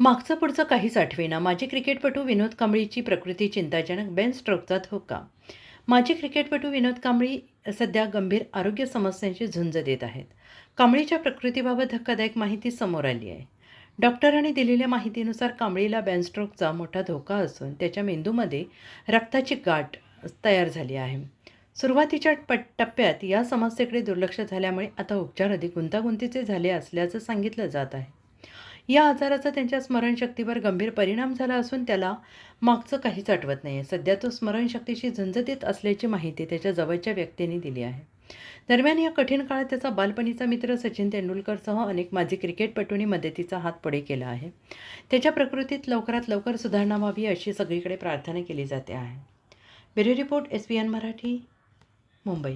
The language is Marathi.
मागचं पुढचं काहीच आठवेना. माजी क्रिकेटपटू विनोद कांबळीची प्रकृती चिंताजनक. बेन स्ट्रोकचा धोका. माजी क्रिकेटपटू विनोद कांबळी सध्या गंभीर आरोग्य समस्यांची झुंज देत आहेत. कांबळीच्या प्रकृतीबाबत धक्कादायक माहिती समोर आली आहे. डॉक्टरांनी दिलेल्या माहितीनुसार कांबळीला बेन स्ट्रोकचा मोठा धोका असून त्याच्या मेंदूमध्ये रक्ताची गाठ तयार झाली आहे. सुरुवातीच्या टप्प्यात या समस्येकडे दुर्लक्ष झाल्यामुळे आता उपचार अधिक गुंतागुंतीचे झाले असल्याचं सांगितलं जात आहे. या आजाराचा त्यांच्या स्मरणशक्तीवर गंभीर परिणाम झाला असून त्याला मागचं काहीच आठवत नाही आहे. सध्या तो स्मरणशक्तीशी झुंज देत असल्याची माहिती त्याच्या जवळच्या व्यक्तींनी दिली आहे. दरम्यान या कठीण काळात त्याचा बालपणीचा मित्र सचिन तेंडुलकरसह अनेक माजी क्रिकेटपटूंनी मदतीचा हात पुढे केला आहे. त्याच्या प्रकृतीत लवकरात लवकर सुधारणा व्हावी अशी सगळीकडे प्रार्थना केली जाते आहे. Bureau report, SBN Marathi, Mumbai.